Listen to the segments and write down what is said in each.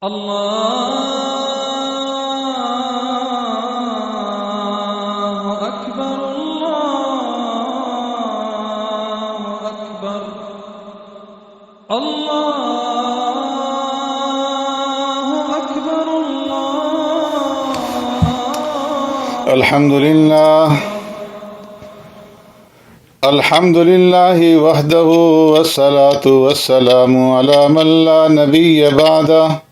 الله أكبر الله أكبر الله أكبر الله. الحمد لله وحده والصلاة والسلام على من لا نبي بعده.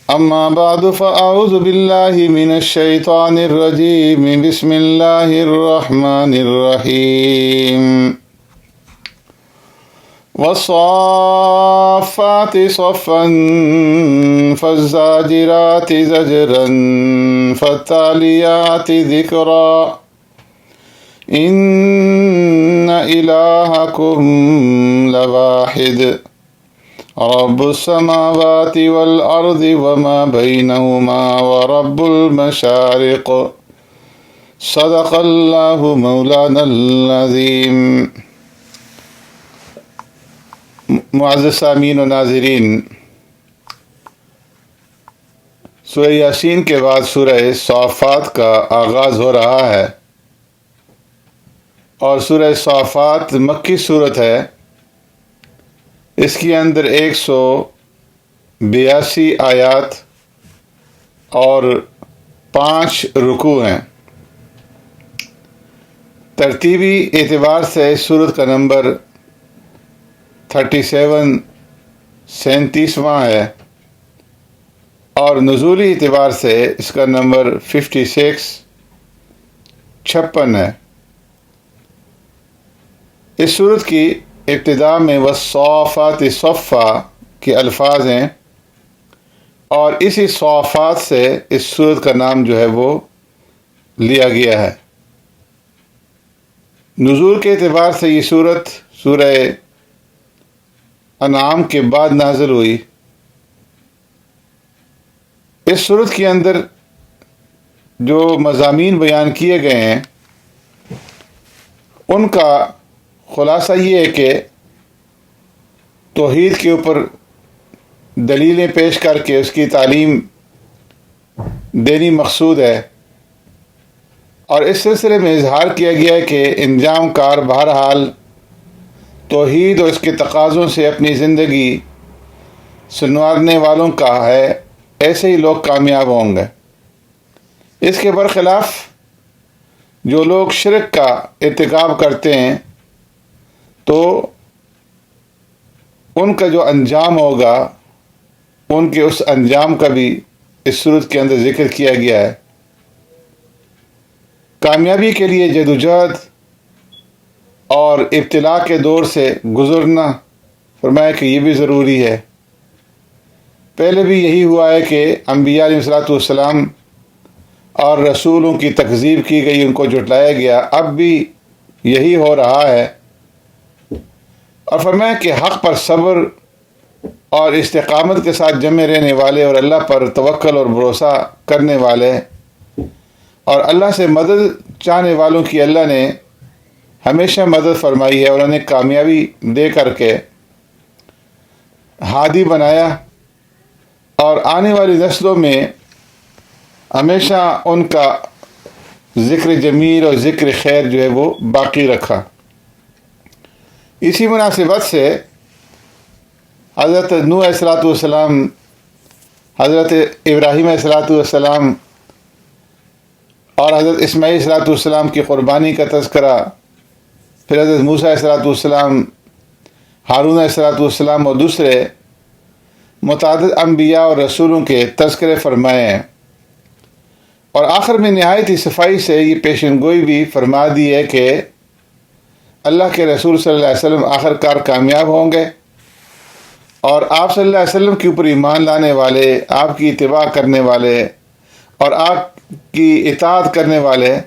أما بعد فأعوذ بالله من الشيطان الرجيم. بسم الله الرحمن الرحيم. والصافات صفا فالزاجرات زجرا فالتاليات ذكرا إن إلهكم لواحد رب السماوات والأرض وما بينهما ورب المشارق صدق الله مولانا العظيم. معزز سامعین و ناظرین، سورہ یاسین کے بعد سورہ صافات کا آغاز ہو رہا ہے، اور سورہ صافات مکی صورت ہے. اس کے اندر 182 آیات اور 5 رکوع ہیں. ترتیبی اعتبار سے اس سورت کا نمبر 37 ہے، اور نزولی اعتبار سے اس کا نمبر 56 ہے. اس سورت کی ابتدا میں والصافات صفا کے الفاظ ہیں، اور اسی صافات سے اس سورت کا نام جو ہے وہ لیا گیا ہے. نزول کے اعتبار سے یہ سورت سورہ انعام کے بعد نازل ہوئی. اس سورت کے اندر جو مضامین بیان کیے گئے ہیں ان کا خلاصہ یہ ہے کہ توحید کے اوپر دلیلیں پیش کر کے اس کی تعلیم دینی مقصود ہے، اور اس سلسلے میں اظہار کیا گیا ہے کہ انجام کار بہرحال توحید اور اس کے تقاضوں سے اپنی زندگی سنوارنے والوں کا ہے. ایسے ہی لوگ کامیاب ہوں گے. اس کے برخلاف جو لوگ شرک کا ارتکاب کرتے ہیں تو ان کا جو انجام ہوگا، ان کے اس انجام کا بھی اس سورت کے اندر ذکر کیا گیا ہے. کامیابی کے لیے جدوجہد اور ابتلا کے دور سے گزرنا فرمایا کہ یہ بھی ضروری ہے. پہلے بھی یہی ہوا ہے کہ انبیاء علیہ السلام اور رسولوں کی تکذیب کی گئی، ان کو جھٹلایا گیا. اب بھی یہی ہو رہا ہے، اور فرمایا کہ حق پر صبر اور استقامت کے ساتھ جمے رہنے والے، اور اللہ پر توکل اور بھروسہ کرنے والے، اور اللہ سے مدد چاہنے والوں کی اللہ نے ہمیشہ مدد فرمائی ہے، اور انہیں کامیابی دے کر کے ہادی بنایا، اور آنے والی نسلوں میں ہمیشہ ان کا ذکر جمیل اور ذکر خیر جو ہے وہ باقی رکھا. اسی مناسبت سے حضرت نوح علیہ السلام، حضرت ابراہیم علیہ السلام اور حضرت اسماعیل علیہ السلام کی قربانی کا تذکرہ، پھر حضرت موسیٰ علیہ السلام، ہارون علیہ السلام اور دوسرے متعدد انبیاء اور رسولوں کے تذکرے فرمائے ہیں. اور آخر میں نہایت ہی صفائی سے یہ پیشن گوئی بھی فرما دی ہے کہ اللہ کے رسول صلی اللہ علیہ وسلم آخر کار کامیاب ہوں گے، اور آپ صلی اللہ علیہ وسلم کے اوپر ایمان لانے والے، آپ کی اتباع کرنے والے اور آپ کی اطاعت کرنے والے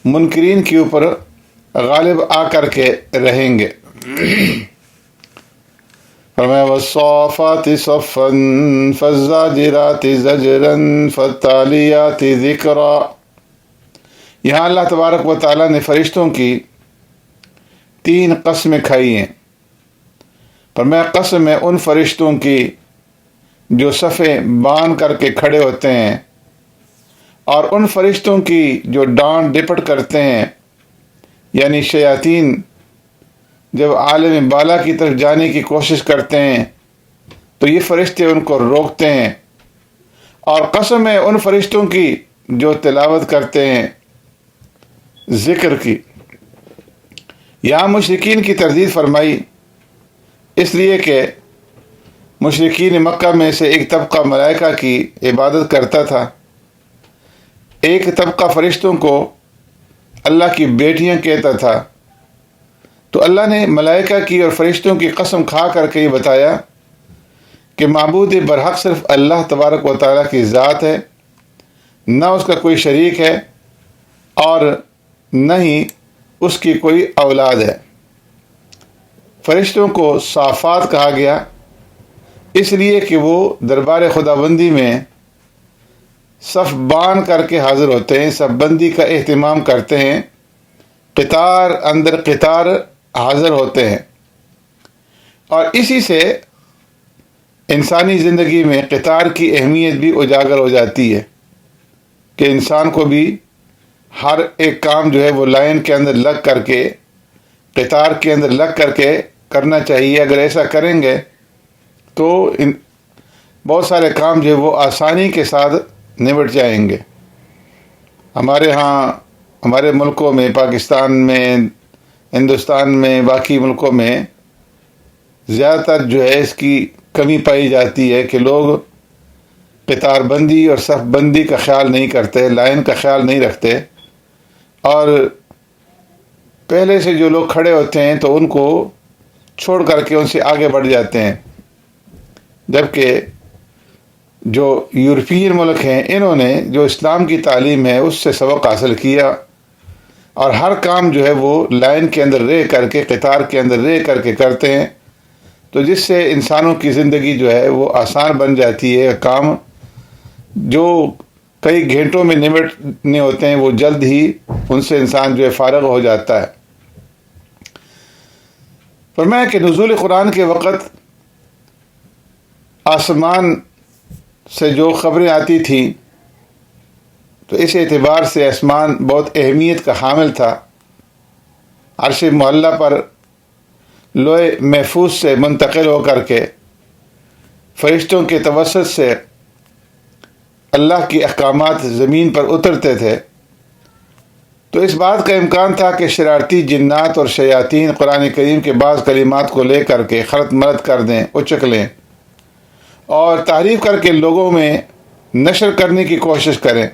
منکرین کے اوپر غالب آ کر کے رہیں گے. فرمایا والصافات صفا فالزاجرات زجرا فالتالیات ذکرا. یہاں اللہ تبارک و تعالیٰ نے فرشتوں کی 3 قسمیں کھائی ہیں. پر میں قسم ہے ان فرشتوں کی جو صفیں باندھ کر کے کھڑے ہوتے ہیں، اور ان فرشتوں کی جو ڈانٹ ڈپٹ کرتے ہیں، یعنی شیاطین جب عالم بالا کی طرف جانے کی کوشش کرتے ہیں تو یہ فرشتے ان کو روکتے ہیں، اور قسم ہے ان فرشتوں کی جو تلاوت کرتے ہیں ذکر کی۔ یہاں مشرکین کی تردید فرمائی، اس لیے کہ مشرکین مکہ میں سے ایک طبقہ ملائکہ کی عبادت کرتا تھا، ایک طبقہ فرشتوں کو اللہ کی بیٹیاں کہتا تھا۔ تو اللہ نے ملائکہ کی اور فرشتوں کی قسم کھا کر کے یہ بتایا کہ معبود برحق صرف اللہ تبارک و تعالیٰ کی ذات ہے، نہ اس کا کوئی شریک ہے اور نہ ہی اس کی کوئی اولاد ہے۔ فرشتوں کو صافات کہا گیا اس لیے کہ وہ دربار خداوندی میں صف باندھ کر کے حاضر ہوتے ہیں، صف بندی کا اہتمام کرتے ہیں، قطار اندر قطار حاضر ہوتے ہیں، اور اسی سے انسانی زندگی میں قطار کی اہمیت بھی اجاگر ہو جاتی ہے کہ انسان کو بھی ہر ایک کام جو ہے وہ لائن کے اندر لگ کر کے، قطار کے اندر لگ کر کے کرنا چاہیے۔ اگر ایسا کریں گے تو بہت سارے کام جو ہے وہ آسانی کے ساتھ نمٹ جائیں گے۔ ہمارے ہاں، ہمارے ملکوں میں، پاکستان میں، ہندوستان میں، باقی ملکوں میں زیادہ تر جو ہے اس کی کمی پائی جاتی ہے کہ لوگ قطار بندی اور صف بندی کا خیال نہیں کرتے، لائن کا خیال نہیں رکھتے، اور پہلے سے جو لوگ کھڑے ہوتے ہیں تو ان کو چھوڑ کر کے ان سے آگے بڑھ جاتے ہیں، جبکہ جو یورپین ملک ہیں انہوں نے جو اسلام کی تعلیم ہے اس سے سبق حاصل کیا، اور ہر کام جو ہے وہ لائن کے اندر رہ کر کے، قطار کے اندر رہ کر کے کرتے ہیں، تو جس سے انسانوں کی زندگی جو ہے وہ آسان بن جاتی ہے۔ کام جو کئی گھنٹوں میں نمٹنے ہوتے ہیں وہ جلد ہی ان سے انسان جو ہے فارغ ہو جاتا ہے۔ فرمایا کہ نزول قرآن کے وقت آسمان سے جو خبریں آتی تھیں تو اس اعتبار سے آسمان بہت اہمیت کا حامل تھا۔ عرش معلی پر لوح محفوظ سے منتقل ہو کر کے فرشتوں کے توسط سے اللہ کی احکامات زمین پر اترتے تھے، تو اس بات کا امکان تھا کہ شرارتی جنات اور شیاطین قرآن کریم کے بعض کلمات کو لے کر کے خلط ملط کر دیں، اچک لیں اور تعریف کر کے لوگوں میں نشر کرنے کی کوشش کریں۔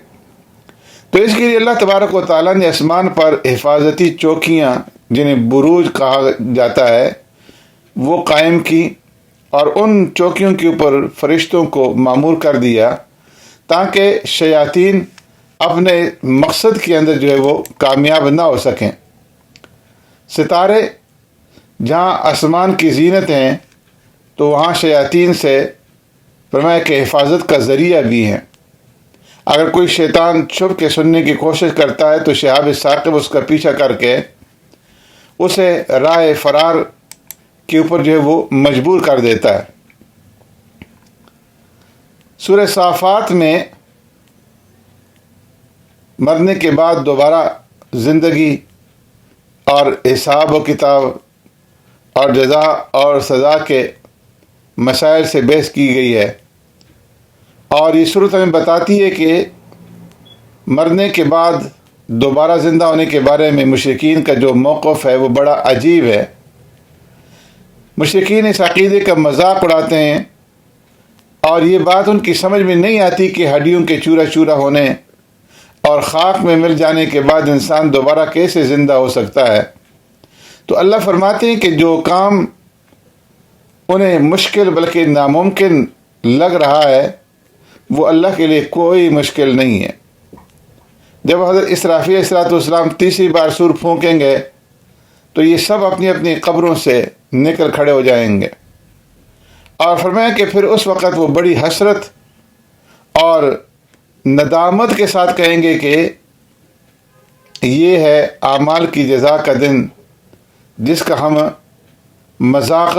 تو اس کے لیے اللہ تبارک و تعالیٰ نے آسمان پر حفاظتی چوکیاں، جنہیں بروج کہا جاتا ہے، وہ قائم کی، اور ان چوکیوں کے اوپر فرشتوں کو مامور کر دیا تاکہ شیاطین اپنے مقصد کے اندر جو ہے وہ کامیاب نہ ہو سکیں۔ ستارے جہاں آسمان کی زینت ہیں تو وہاں شیاطین سے فرمایا کہ حفاظت کا ذریعہ بھی ہیں۔ اگر کوئی شیطان چھپ کے سننے کی کوشش کرتا ہے تو شہاب ثاقب اس کا پیچھا کر کے اسے راہ فرار کے اوپر جو ہے وہ مجبور کر دیتا ہے۔ سورہ صافات میں مرنے کے بعد دوبارہ زندگی اور حساب و کتاب اور جزا اور سزا کے مسائل سے بحث کی گئی ہے، اور یہ صورت ہمیں بتاتی ہے کہ مرنے کے بعد دوبارہ زندہ ہونے کے بارے میں مشرکین کا جو موقف ہے وہ بڑا عجیب ہے۔ مشرکین اس عقیدے کا مذاق اڑاتے ہیں، اور یہ بات ان کی سمجھ میں نہیں آتی کہ ہڈیوں کے چورا چورا ہونے اور خاک میں مل جانے کے بعد انسان دوبارہ کیسے زندہ ہو سکتا ہے۔ تو اللہ فرماتے ہیں کہ جو کام انہیں مشکل بلکہ ناممکن لگ رہا ہے وہ اللہ کے لیے کوئی مشکل نہیں ہے۔ جب حضرت اسرافیل علیہ السلام تیسری بار سور پھونکیں گے تو یہ سب اپنی اپنی قبروں سے نکل کھڑے ہو جائیں گے، اور فرمایا کہ پھر اس وقت وہ بڑی حسرت اور ندامت کے ساتھ کہیں گے کہ یہ ہے اعمال کی جزا کا دن جس کا ہم مذاق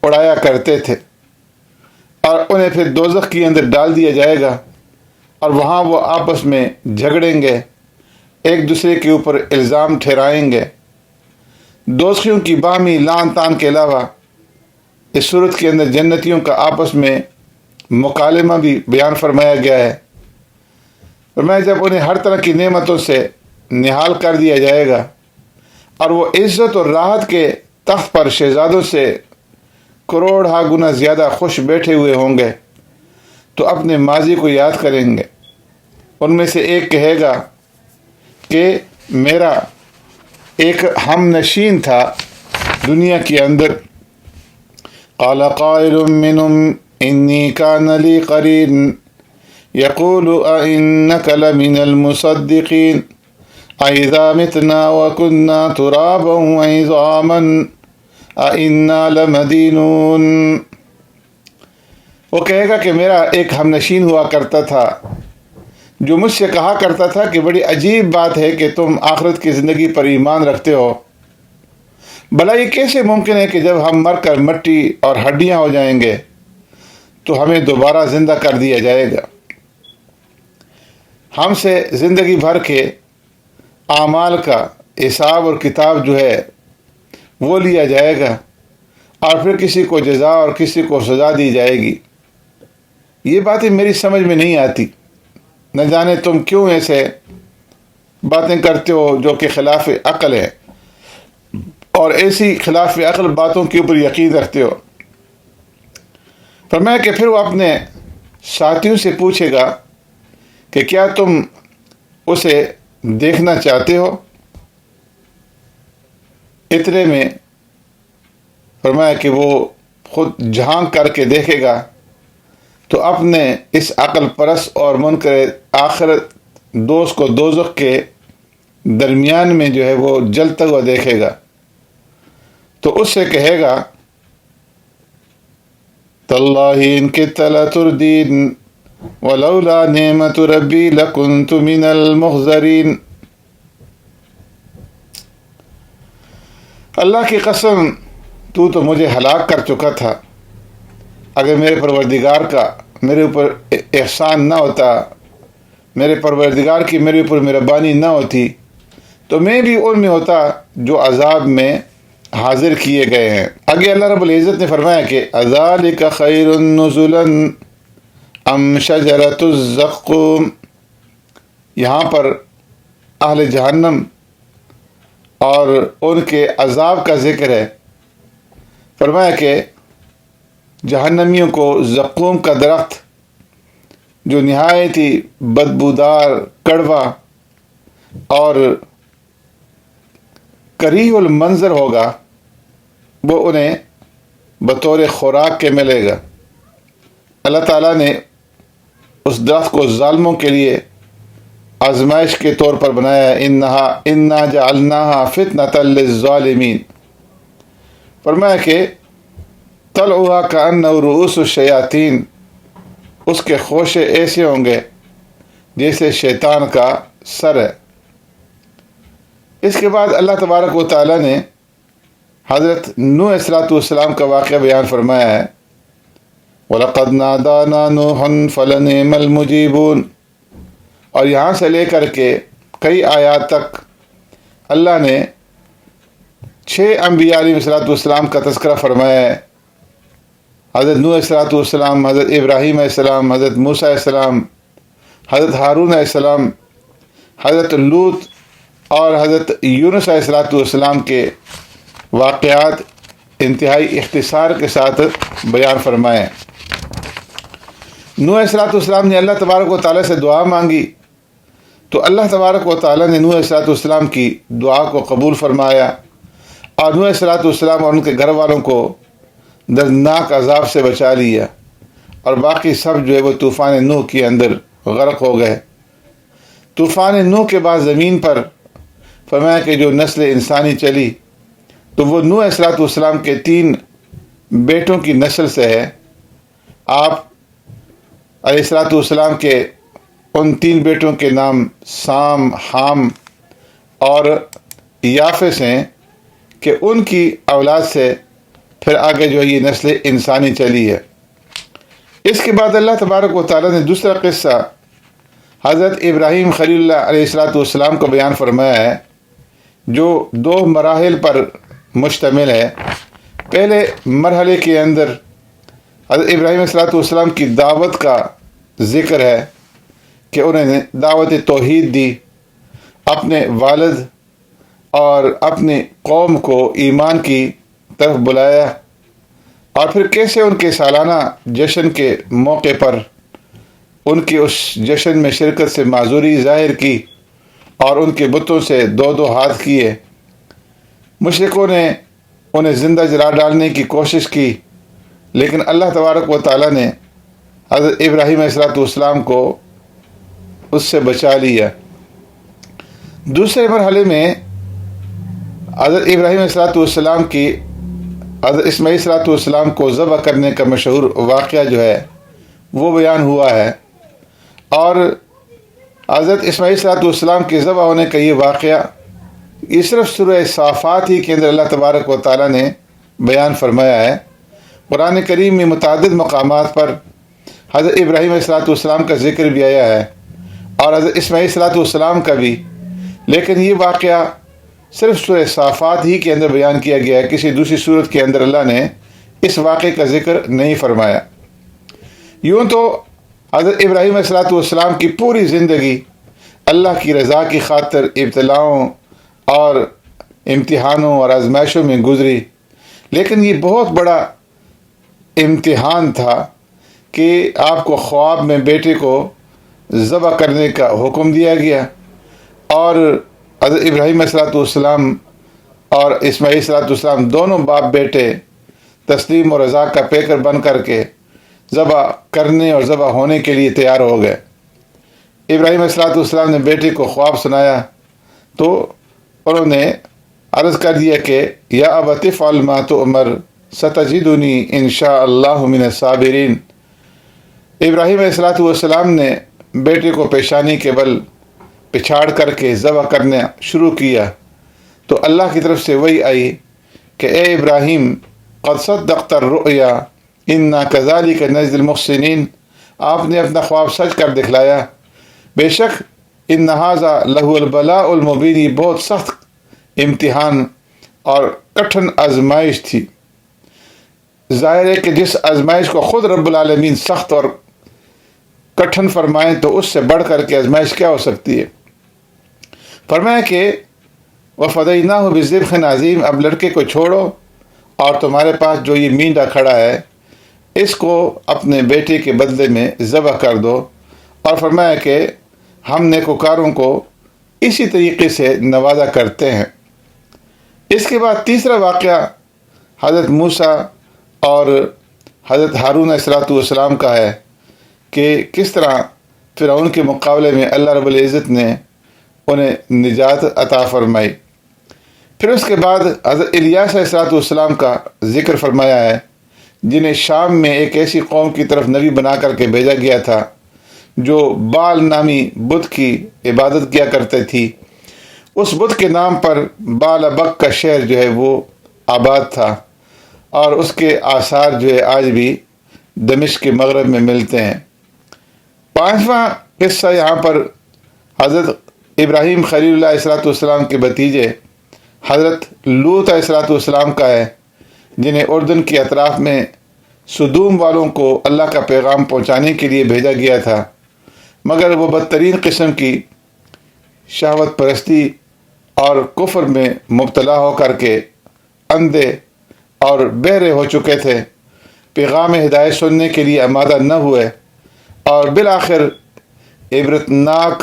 اڑایا کرتے تھے۔ اور انہیں پھر دوزخ کے اندر ڈال دیا جائے گا، اور وہاں وہ آپس میں جھگڑیں گے، ایک دوسرے کے اوپر الزام ٹھہرائیں گے۔ دوزخیوں کی باہمی لعن طعن کے علاوہ اس صورت کے اندر جنتیوں کا آپس میں مکالمہ بھی بیان فرمایا گیا ہے۔ فرمایا جب انہیں ہر طرح کی نعمتوں سے نہال کر دیا جائے گا اور وہ عزت اور راحت کے تخت پر شہزادوں سے کروڑ گنا زیادہ خوش بیٹھے ہوئے ہوں گے تو اپنے ماضی کو یاد کریں گے۔ ان میں سے ایک کہے گا کہ میرا ایک ہم نشین تھا دنیا کے اندر، قال قائل منهم انی کان لی قرین یقول أئنک لمن المصدقین أئذا متنا وكنا ترابا وعظاما أئنا لمدینون۔ وہ کہے گا کہ میرا ایک ہم نشین ہوا کرتا تھا جو مجھ سے کہا کرتا تھا کہ بڑی عجیب بات ہے کہ تم آخرت کی زندگی پر ایمان رکھتے ہو، بھلا یہ کیسے ممکن ہے کہ جب ہم مر کر مٹی اور ہڈیاں ہو جائیں گے تو ہمیں دوبارہ زندہ کر دیا جائے گا۔ ہم سے زندگی بھر کے اعمال کا حساب اور کتاب جو ہے وہ لیا جائے گا، اور پھر کسی کو جزا اور کسی کو سزا دی جائے گی۔ یہ باتیں میری سمجھ میں نہیں آتی، نہ جانے تم کیوں ایسے باتیں کرتے ہو جو کہ خلاف عقل ہے، اور ایسی خلاف عقل باتوں کے اوپر یقین رکھتے ہو۔ فرمایا کہ پھر وہ اپنے ساتھیوں سے پوچھے گا کہ کیا تم اسے دیکھنا چاہتے ہو؟ اتنے میں فرمایا کہ وہ خود جھانک کر کے دیکھے گا تو اپنے اس عقل پرست اور منکر آخرت دوست کو دوزخ کے درمیان میں جو ہے وہ جلتا ہوا دیکھے گا، تو اس سے کہے گا تاللہ ان کدت لتردین ولولا نعمت ربی لکنت من المحضرین۔ اللہ کی قسم تو مجھے ہلاک کر چکا تھا، اگر میرے پروردگار کا میرے اوپر احسان نہ ہوتا، میرے پروردگار کی میرے اوپر مہربانی نہ ہوتی تو میں بھی ان میں ہوتا جو عذاب میں حاضر کیے گئے ہیں۔ آگے اللہ رب العزت نے فرمایا کہ اذالک خیر نزلا ام شجرۃ الزقوم۔ یہاں پر اہل جہنم اور ان کے عذاب کا ذکر ہے۔ فرمایا کہ جہنمیوں کو زقوم کا درخت جو نہایت ہی بدبودار، کڑوا اور کریہ المنظر ہوگا، وہ انہیں بطور خوراک کے ملے گا۔ اللہ تعالیٰ نے اس درخت کو ظالموں کے لیے آزمائش کے طور پر بنایا ہے۔ انا جعلناها فتنة للظالمین۔ فرمایا کہ طلعها كأنه رؤوس الشیاطین، اس کے خوشے ایسے ہوں گے جیسے شیطان کا سر ہے۔ اس کے بعد اللہ تبارک و تعالیٰ نے حضرت نوح علیہ السلام کا واقعہ بیان فرمایا ہے، وَلَقَدْ نَادَانَا نُوحٌ فَلَنِعْمَ الْمُجِيبُونَ، اور یہاں سے لے کر کے کئی آیات تک اللہ نے 6 انبیاء علیہ السلام کا تذکرہ فرمایا ہے۔ حضرت نوح علیہ السلام، حضرت ابراہیم علیہ السلام، حضرت موسیٰ علیہ السلام، حضرت ہارون علیہ السلام، حضرت لوط اور حضرت یونس علیہ السلام کے واقعات انتہائی اختصار کے ساتھ بیان فرمائے۔ نوح علیہ السلام نے اللہ تبارک و تعالیٰ سے دعا مانگی تو اللہ تبارک و تعالیٰ نے نوح علیہ السلام کی دعا کو قبول فرمایا، اور نوح علیہ السلام اور ان کے گھر والوں کو دردناک عذاب سے بچا لیا، اور باقی سب جو ہے وہ طوفان نوح کے اندر غرق ہو گئے۔ طوفان نوح کے بعد زمین پر فرمایا کہ جو نسل انسانی چلی تو وہ نوح علیہ السلام کے 3 بیٹوں کی نسل سے ہے۔ آپ علیہ السلام کے ان 3 بیٹوں کے نام سام، حام اور یافس ہیں کہ ان کی اولاد سے پھر آگے جو یہ نسل انسانی چلی ہے۔ اس کے بعد اللہ تبارک و تعالیٰ نے دوسرا قصہ حضرت ابراہیم خلیل اللہ علیہ السلام کو بیان فرمایا ہے، جو 2 مراحل پر مشتمل ہے۔ پہلے مرحلے کے اندر حضرت ابراہیم علیہ السلام کی دعوت کا ذکر ہے کہ انہوں نے دعوت توحید دی، اپنے والد اور اپنی قوم کو ایمان کی طرف بلایا، اور پھر کیسے ان کے سالانہ جشن کے موقع پر ان کی اس جشن میں شرکت سے معذوری ظاہر کی اور ان کے بتوں سے 2 ہاتھ کیے۔ مشرکوں نے انہیں زندہ جلا ڈالنے کی کوشش کی، لیکن اللہ تبارک و تعالیٰ نے حضرت ابراہیم علیہ السلام کو اس سے بچا لیا۔ دوسرے مرحلے میں حضرت ابراہیم علیہ السلام کی حضرت اسماعیل علیہ السلام کو ذبح کرنے کا مشہور واقعہ جو ہے وہ بیان ہوا ہے، اور حضرت اسماعیل علیہ السلام کے ذبح ہونے کا یہ واقعہ یہ صرف سورہ صافات ہی کے اندر اللہ تبارک و تعالیٰ نے بیان فرمایا ہے۔ قرآن کریم میں متعدد مقامات پر حضرت ابراہیم علیہ السلام کا ذکر بھی آیا ہے اور حضرت اسماعیل علیہ السلام کا بھی، لیکن یہ واقعہ صرف سورہ صافات ہی کے اندر بیان کیا گیا ہے، کسی دوسری صورت کے اندر اللہ نے اس واقعے کا ذکر نہیں فرمایا۔ یوں تو حضرت ابراہیم علیہ السلام کی پوری زندگی اللہ کی رضا کی خاطر ابتلاؤں اور امتحانوں اور آزمائشوں میں گزری، لیکن یہ بہت بڑا امتحان تھا کہ آپ کو خواب میں بیٹے کو ذبح کرنے کا حکم دیا گیا، اور حضرت ابراہیم علیہ السلام اور اسماعیل علیہ السلام دونوں باپ بیٹے تسلیم و رضا کا پیکر بن کر کے ذبح کرنے اور ذبح ہونے کے لیے تیار ہو گئے۔ ابراہیم علیہ السلام نے بیٹے کو خواب سنایا تو انہوں نے عرض کر دیا کہ یا ابت افعل ما تؤمر ستجدنی ان شاء اللہ من الصابرین۔ ابراہیم علیہ السلام نے بیٹے کو پیشانی کے بل پچھاڑ کر کے ذبح کرنا شروع کیا تو اللہ کی طرف سے وحی آئی کہ اے ابراہیم قد صدقت الرؤیا انا کذالک نجزی المحسنین، آپ نے اپنا خواب سچ کر دکھلایا، بے شک ان ھذا لہو البلاء المبین، یہ بہت سخت امتحان اور کٹھن آزمائش تھی۔ ظاہر ہے کہ جس آزمائش کو خود رب العالمین سخت اور کٹھن فرمائیں تو اس سے بڑھ کر کے آزمائش کیا ہو سکتی ہے۔ فرمایا کہ وَفَدَيْنَاهُ بِذِبْحٍ عَظِيمٍ، اب لڑکے کو چھوڑو اور تمہارے پاس جو یہ مینڈا کھڑا ہے اس کو اپنے بیٹے کے بدلے میں ذبح کر دو، اور فرمایا کہ ہم نیکوکاروں کو اسی طریقے سے نوازا کرتے ہیں۔ اس کے بعد تیسرا واقعہ حضرت موسیٰ اور حضرت ہارون علیہ السلام کا ہے کہ کس طرح فرعون کے مقابلے میں اللہ رب العزت نے انہیں نجات عطا فرمائی۔ پھر اس کے بعد حضرت الیاس علیہ السلام کا ذکر فرمایا ہے، جنہیں شام میں ایک ایسی قوم کی طرف نبی بنا کر کے بھیجا گیا تھا جو بال نامی بت کی عبادت کیا کرتے تھی۔ اس بت کے نام پر بالابک کا شہر جو ہے وہ آباد تھا، اور اس کے آثار جو ہے آج بھی دمشق کے مغرب میں ملتے ہیں۔ 5واں قصہ یہاں پر حضرت ابراہیم خلیل اللہ علیہ السلام کے بھتیجے حضرت لوط علیہ السلام کا ہے، جنہیں اردن کے اطراف میں سدوم والوں کو اللہ کا پیغام پہنچانے کے لیے بھیجا گیا تھا، مگر وہ بدترین قسم کی شہوت پرستی اور کفر میں مبتلا ہو کر کے اندھے اور بہرے ہو چکے تھے، پیغام ہدایت سننے کے لیے آمادہ نہ ہوئے، اور بالآخر عبرتناک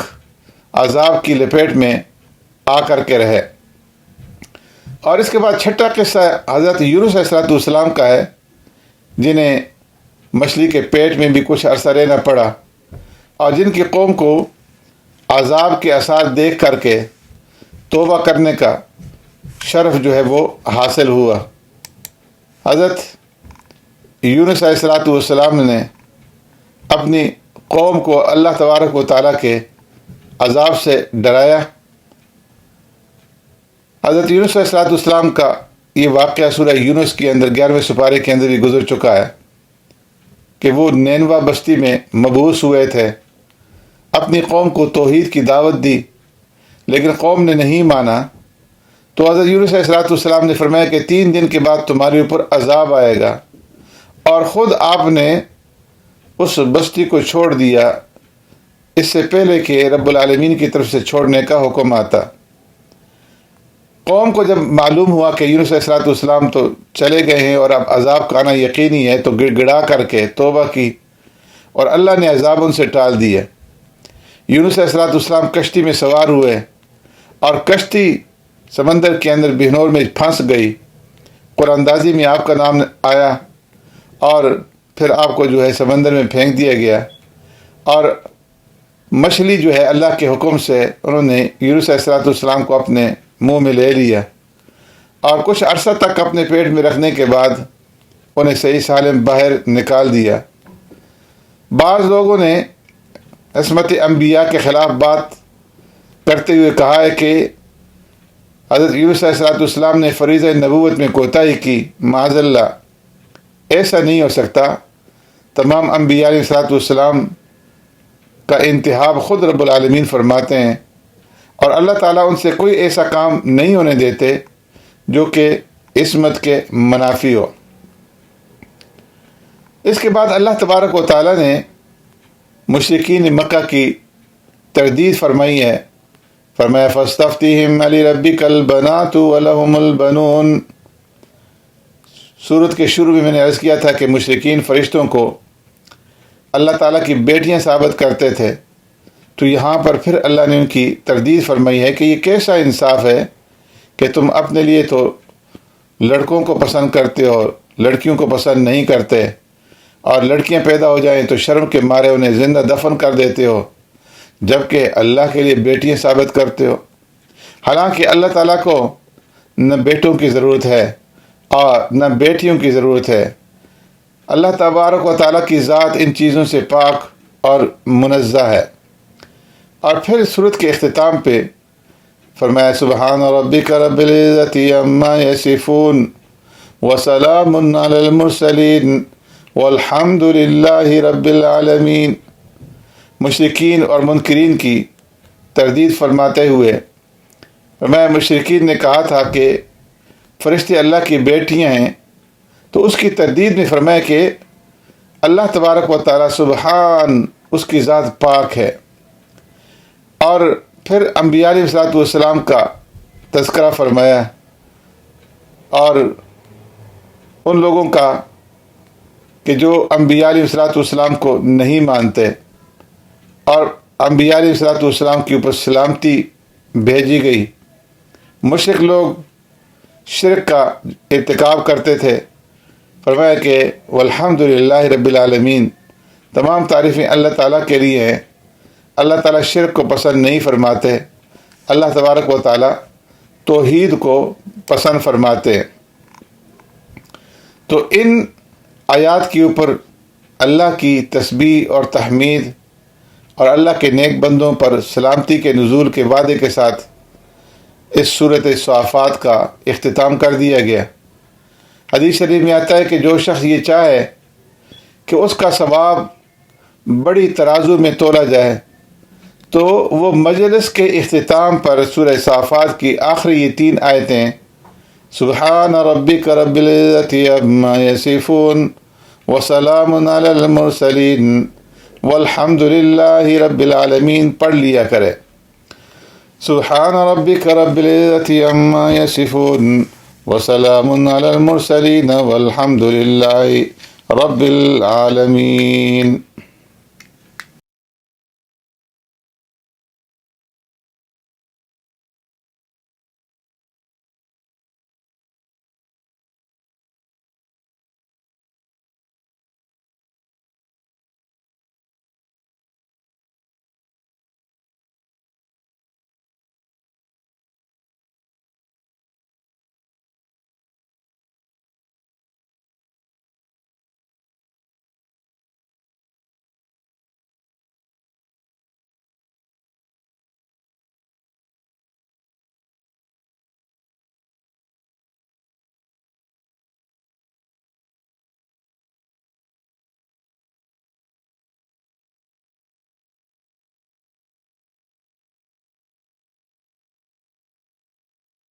عذاب کی لپیٹ میں آ کر کے رہے۔ اور اس کے بعد چھٹا قصہ حضرت یونس علیہ السلام کا ہے، جنہیں مچھلی کے پیٹ میں بھی کچھ عرصہ رہنا پڑا، اور جن کی قوم کو عذاب کے آثار دیکھ کر کے توبہ کرنے کا شرف جو ہے وہ حاصل ہوا۔ حضرت یونس علیہ السلام نے اپنی قوم کو اللہ تبارک و تعالیٰ کے عذاب سے ڈرایا۔ حضرت یونس علیہ السلام کا یہ واقعہ سورہ یونس کے اندر 11ویں سپارے کے اندر بھی گزر چکا ہے۔ کہ وہ نینوا بستی میں مبعوث ہوئے تھے، اپنی قوم کو توحید کی دعوت دی، لیکن قوم نے نہیں مانا، تو حضرت یونس علیہ السلام نے فرمایا کہ 3 دن کے بعد تمہارے اوپر عذاب آئے گا، اور خود آپ نے اس بستی کو چھوڑ دیا اس سے پہلے کہ رب العالمین کی طرف سے چھوڑنے کا حکم آتا۔ قوم کو جب معلوم ہوا کہ یونس علیہ السلام تو چلے گئے ہیں اور اب عذاب کا آنا یقینی ہے، تو گڑ گڑا کر کے توبہ کی اور اللہ نے عذاب ان سے ٹال دیا۔ یونس علیہ السلام کشتی میں سوار ہوئے اور کشتی سمندر کے اندر بہنور میں پھنس گئی۔ قرآن اندازی میں آپ کا نام آیا اور پھر آپ کو جو ہے سمندر میں پھینک دیا گیا، اور مچھلی جو ہے اللہ کے حکم سے انہوں نے یونس علیہ السلام کو اپنے منہ میں لے لیا، اور کچھ عرصہ تک اپنے پیٹ میں رکھنے کے بعد انہیں صحیح سالم باہر نکال دیا۔ بعض لوگوں نے عصمت انبیاء کے خلاف بات کرتے ہوئے کہا ہے کہ حضرت یونس علیہ السلام نے فریضہ نبوت میں کوتاہی کی، معاذ اللہ، ایسا نہیں ہو سکتا۔ تمام انبیاء علیہ السلام کا انتخاب خود رب العالمین فرماتے ہیں، اور اللہ تعالیٰ ان سے کوئی ایسا کام نہیں ہونے دیتے جو کہ عصمت کے منافی ہو۔ اس کے بعد اللہ تبارک و تعالیٰ نے مشرکین مکہ کی تردید فرمائی ہے، فرمایا فاستفتہم لربک البنات ولہم البنون۔ سورت کے شروع میں نے عرض کیا تھا کہ مشرکین فرشتوں کو اللہ تعالیٰ کی بیٹیاں ثابت کرتے تھے، تو یہاں پر پھر اللہ نے ان کی تردید فرمائی ہے کہ یہ کیسا انصاف ہے کہ تم اپنے لیے تو لڑکوں کو پسند کرتے ہو، لڑکیوں کو پسند نہیں کرتے، اور لڑکیاں پیدا ہو جائیں تو شرم کے مارے انہیں زندہ دفن کر دیتے ہو، جبکہ اللہ کے لیے بیٹیاں ثابت کرتے ہو۔ حالانکہ اللہ تعالیٰ کو نہ بیٹوں کی ضرورت ہے اور نہ بیٹیوں کی ضرورت ہے۔ اللہ تبارک و تعالیٰ کی ذات ان چیزوں سے پاک اور منزہ ہے۔ اور پھر سورت کے اختتام پہ فرمایا سبحان ربک رب العزت عما یصفون وسلام علی المرسلین والحمد للہ رب العالمین۔ مشرکین اور منکرین کی تردید فرماتے ہوئے فرمایا مشرکین نے کہا تھا کہ فرشتے اللہ کی بیٹیاں ہیں، تو اس کی تردید میں فرمایا کہ اللہ تبارک و تعالیٰ سبحان، اس کی ذات پاک ہے۔ اور پھر انبیاء علیہ السلام کا تذکرہ فرمایا، اور ان لوگوں کا کہ جو انبیاء علیہ السلام کو نہیں مانتے، اور انبیاء علیہ السلام کے اوپر سلامتی بھیجی گئی۔ مشرک لوگ شرک کا ارتکاب کرتے تھے، فرمایا کہ والحمد للہ رب العالمین، تمام تعریفیں اللہ تعالیٰ کے لیے ہیں۔ اللہ تعالیٰ شرک کو پسند نہیں فرماتے، اللہ تبارک و تعالیٰ توحید کو پسند فرماتے ہیں۔ تو ان آیات کے اوپر اللہ کی تسبیح اور تحمید اور اللہ کے نیک بندوں پر سلامتی کے نزول کے وعدے کے ساتھ اس سورۃ الصافات کا اختتام کر دیا گیا۔ حدیث شریف میں آتا ہے کہ جو شخص یہ چاہے کہ اس کا ثواب بڑی ترازو میں تولا جائے، تو وہ مجلس کے اختتام پر سورہ صافات کی آخری یہ 3 آیتیں سبحان ربک رب العزت عما یصفون وسلام علی المرسلین والحمد للہ رب العالمین پڑھ لیا کرے۔ سبحان ربک رب العزت عما یصفون وسلام علی المرسلین والحمد للہ رب العالمین۔